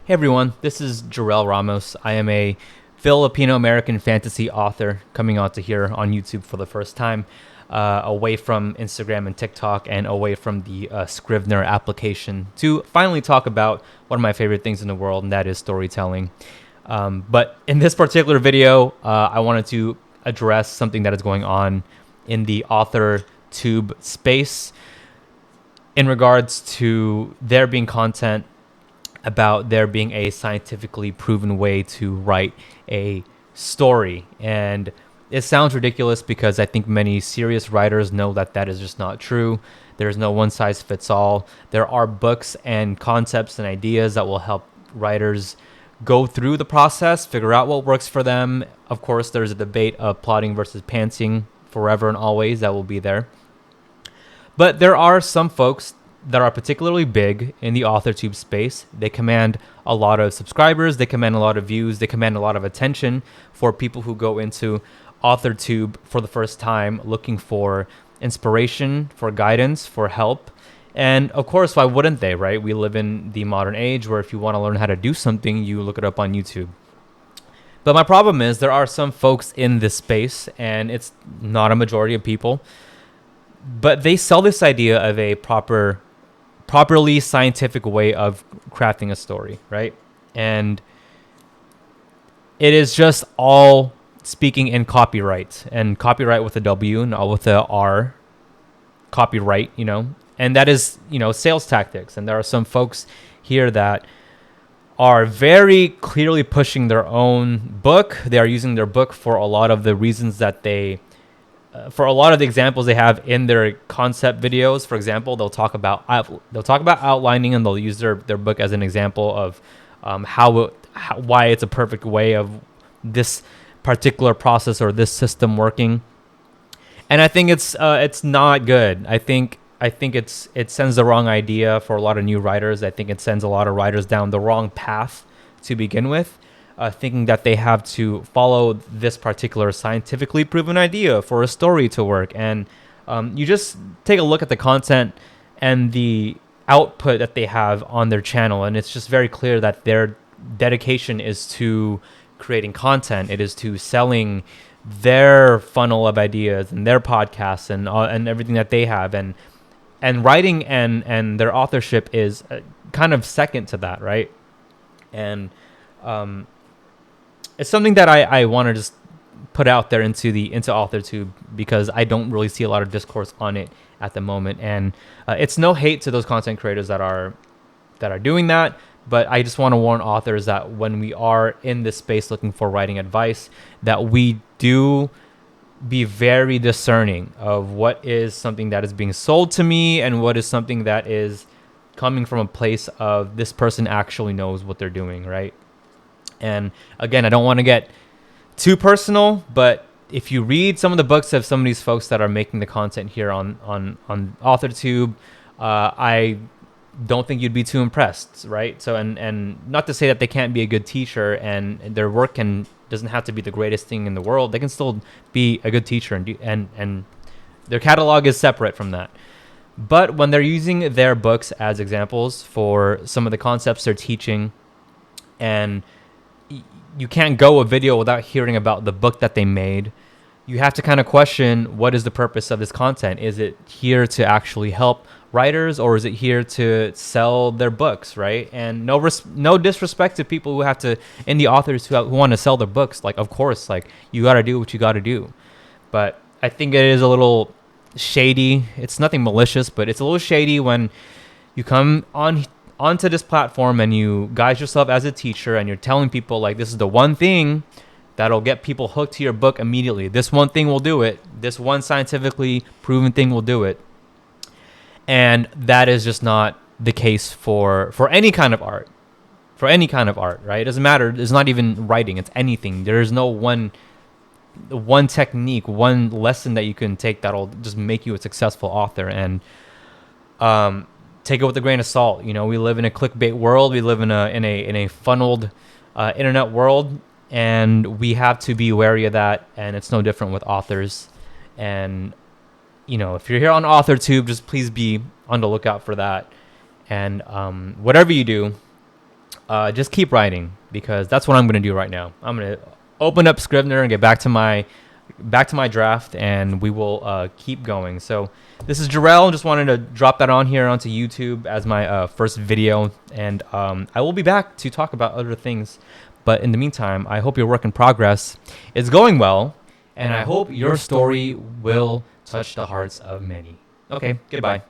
Hey everyone, this is Jerrel Ramos. I am a Filipino-American fantasy author coming out to here on YouTube for the first time, away from Instagram and TikTok and away from the Scrivener application to finally talk about one of my favorite things in the world, and that is storytelling. But in this particular video, I wanted to address something that is going on in the authortube space in regards to there being content about there being a scientifically proven way to write a story. And it sounds ridiculous because I think many serious writers know that that is just not true. There's no one size fits all. There are books and concepts and ideas that will help writers go through the process, figure out what works for them. Of course, there's a debate of plotting versus pantsing forever and always that will be there. But there are some folks that are particularly big in the authortube space. They command a lot of subscribers, they command a lot of views, they command a lot of attention for people who go into authortube for the first time looking for inspiration, for guidance, for help. And of course, why wouldn't they, right? We live in the modern age where if you want to learn how to do something, you look it up on YouTube. But my problem is there are some folks in this space, and it's not a majority of people, but they sell this idea of a properly scientific way of crafting a story, right? And it is just all speaking in copyright, and copyright with a W, not with a R, copyright, and that is, sales tactics. And there are some folks here that are very clearly pushing their own book. They are using their book for a lot of the reasons that for a lot of the examples they have in their concept videos. For example, they'll talk about outlining, and they'll use their book as an example of why it's a perfect way of this particular process or this system working. And I think it's not good. I think it sends the wrong idea for a lot of new writers. I think it sends a lot of writers down the wrong path to begin with. Thinking that they have to follow this particular scientifically proven idea for a story to work. And you just take a look at the content and the output that they have on their channel, and it's just very clear that their dedication is to creating content. It is to selling their funnel of ideas and their podcasts and everything that they have. And writing and their authorship is kind of second to that, right? And it's something that I want to just put out there into authortube, because I don't really see a lot of discourse on it at the moment. And it's no hate to those content creators that are doing that, but I just want to warn authors that when we are in this space looking for writing advice, that we do be very discerning of what is something that is being sold to me and what is something that is coming from a place of this person actually knows what they're doing, right? And again, I don't want to get too personal, but if you read some of the books of some of these folks that are making the content here on authortube, I don't think you'd be too impressed, right? So, and not to say that they can't be a good teacher and their work doesn't have to be the greatest thing in the world. They can still be a good teacher, and their catalog is separate from that. But when they're using their books as examples for some of the concepts they're teaching, and you can't go a video without hearing about the book that they made, you have to kind of question, what is the purpose of this content? Is it here to actually help writers, or is it here to sell their books, right? And no disrespect to people who have to, indie authors who want to sell their books. Like, of course, like, you got to do what you got to do. But I think it is a little shady. It's nothing malicious, but it's a little shady when you come onto this platform and you guise yourself as a teacher and you're telling people, like, this is the one thing that'll get people hooked to your book immediately. This one thing will do it. This one scientifically proven thing will do it. And that is just not the case for any kind of art. For any kind of art, right? It doesn't matter. It's not even writing. It's anything. There is no one technique, one lesson that you can take that'll just make you a successful author. And take it with a grain of salt. We live in a clickbait world. We live in a funneled internet world, and we have to be wary of that. And it's no different with authors. And if you're here on authortube, just please be on the lookout for that. And whatever you do, just keep writing, because that's what I'm going to do right now. I'm going to open up Scrivener and get back to my draft, and we will keep going. So this is Jerrel. Just wanted to drop that on here onto YouTube as my first video, and I will be back to talk about other things. But in the meantime, I hope your work in progress is going well, and I hope your story will touch the hearts of many. Okay, goodbye.